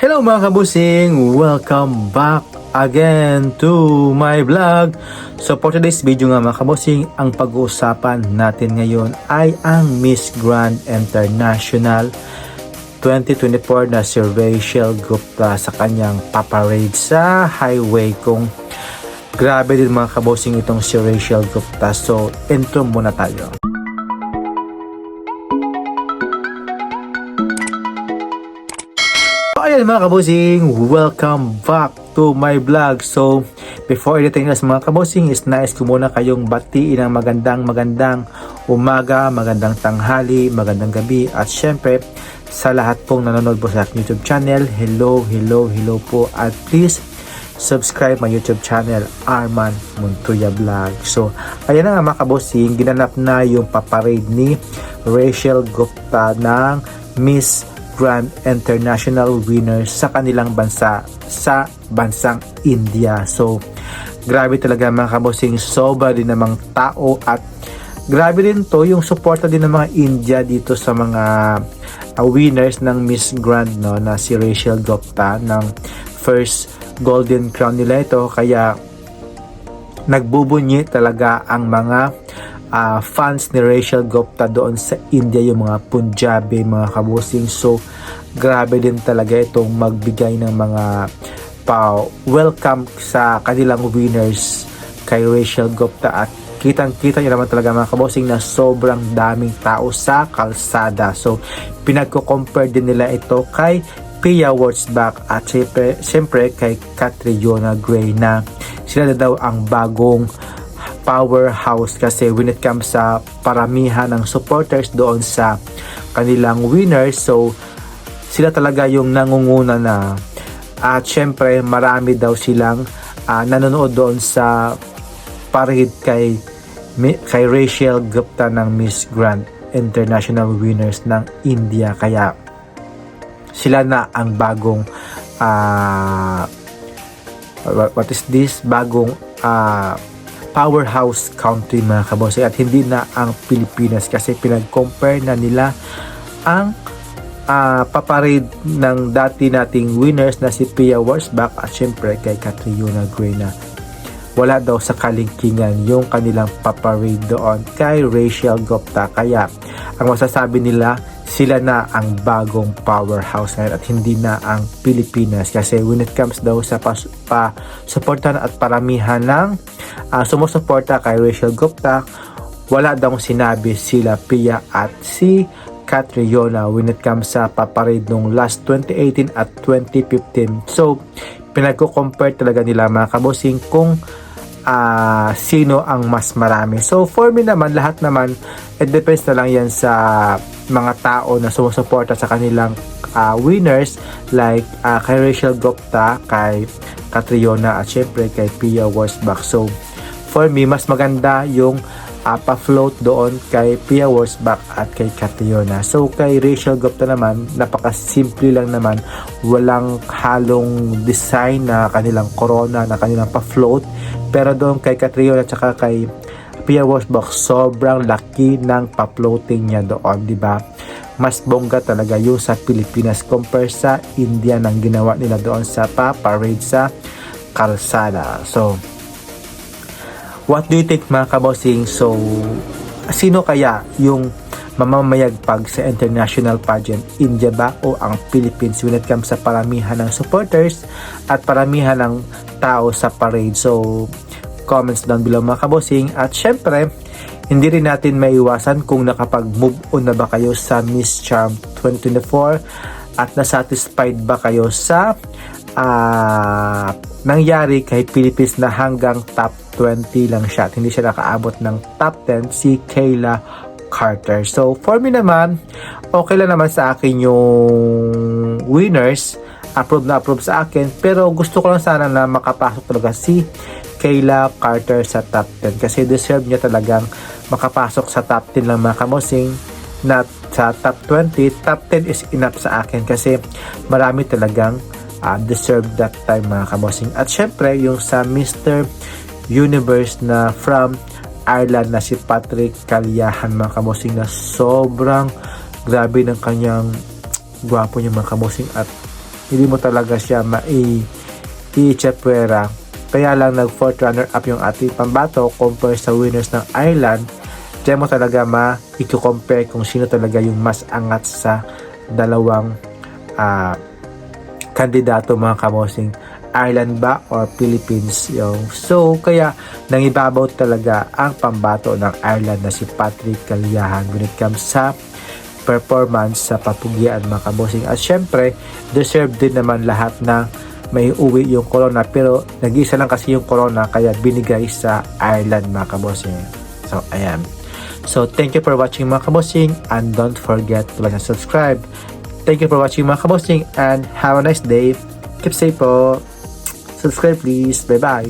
Hello mga kabusing! Welcome back again to my vlog. So for today's video nga mga kabusing, ang pag-uusapan natin ngayon ay ang Miss Grand International 2024 na si Rachel Gupta sa kanyang paparade sa highway. Kung grabe din mga kabusing itong si Rachel Gupta. So intro muna tayo. Ayan mga kabosing, welcome back to my vlog. So, before anything else mga kabosing, is nice ko muna kayong batiin ng magandang umaga, magandang tanghali, magandang gabi. At syempre, sa lahat pong nanonood po sa YouTube channel, hello po. At please, subscribe my YouTube channel, Arman Montoya Vlog. So, ayan na nga mga kabosing, ginanap na yung paparade ni Rachel Gupta ng Miss Grand International winner sa kanilang bansa, sa bansang India. So, grabe talaga mga kabosing, sobra din namang tao at grabe din to yung suporta din ng mga India dito sa mga winners ng Miss Grand, no, na si Rachel Gupta ng first Golden Crown nila ito. Kaya nagbubunyi talaga ang mga fans ni Rachel Gupta doon sa India, yung mga Punjabi, mga kabusing. So grabe din talaga itong magbigay ng mga welcome sa kanilang winners kay Rachel Gupta. At kitang-kita nyo naman talaga mga kabusing na sobrang daming tao sa kalsada. So pinagko-compare din nila ito kay Pia Wurtzbach at siyempre kay Catriona Gray, na sila na daw ang bagong powerhouse kasi when it comes sa paramihan ng supporters doon sa kanilang winners. So sila talaga yung nangunguna na, at syempre marami daw silang nanonood doon sa parade kay Rachel Gupta ng Miss Grand International winners ng India. Kaya sila na ang bagong bagong powerhouse country mga kabosing, at hindi na ang Pilipinas kasi pinag-compare na nila ang paparade ng dati nating winners na si Pia Wurtzbach at syempre kay Catriona Gray, na wala daw sa kalingkingan yung kanilang paparade doon kay Rachel Gupta. Kaya ang masasabi nila, sila na ang bagong powerhouse ngayon at hindi na ang Pilipinas, kasi when it comes daw sa suportahan at paramihan ng sumusuporta kay Rachel Gupta, wala daw sinabi sila Pia at si Catriona when it comes sa paparade nung last 2018 at 2015. So pinagko-compare talaga nila mga kabosing kung sino ang mas marami. So for me naman, lahat naman it depends na lang yan sa mga tao na sumusuporta sa kanilang winners, like kay Rachel Gupta, kay Catriona at syempre kay Pia Wurtzbach. So for me, mas maganda yung pa-float doon kay Pia Wurtzbach at kay Catriona. So kay Rachel Gupta naman, napaka-simple lang naman, walang halong design na kanilang corona na kanilang pa-float. Pero doon kay Catriona at saka kay Pia Wurtzbach, sobrang laki ng pa-floating niya doon, di ba? Mas bongga talaga yung sa Pilipinas compare sa India nang ginawa nila doon sa pa-parade sa kalsada. So what do you think mga kabosing? So sino kaya yung mamamayagpag sa international pageant, India ba o ang Philippines when it comes sa paramihan ng supporters at paramihan ng tao sa parade? So comments down below mga kabosing. At syempre, hindi rin natin maiwasan kung nakapag-move on na ba kayo sa Miss Charm 2024 at nasatisfied ba kayo sa nangyari kay Philippines na hanggang top 20 lang siya at hindi siya nakaabot ng top 10, si Kayla Carter. So for me naman, okay lang naman sa akin yung winners, approve sa akin, pero gusto ko lang sana na makapasok talaga si Kayla Carter sa top 10 kasi deserve niya talagang makapasok sa top 10 lang mga kabosing, not sa top 20. Top 10 is enough sa akin kasi marami talagang deserve that time mga kabosing. At syempre yung sa Mr. Universe na from Ireland na si Patrick Calliahan mga kabosing, na sobrang grabe ng kanyang gwapo niya mga kabosing, at hindi mo talaga siya i-chapwera. Kaya lang nag-fourth runner up yung ating pambato compare sa winners ng Ireland. Diyan mo talaga i-compare kung sino talaga yung mas angat sa dalawang kandidato mga kabosing. Ireland ba or Philippines yung. So kaya nangibabaw talaga ang pambato ng Ireland na si Patrick Calliahan when it comes sa performance sa papugian mga kabosing. At syempre deserve din naman lahat na may uwi yung corona, pero nag-isa lang kasi yung corona kaya binigay sa Ireland mga kabosing. So ayan. So thank you for watching mga kabosing, and don't forget to like and subscribe. Thank you for watching mga kabosing, and have a nice day. Keep safe po. Subscribe please. Bye bye.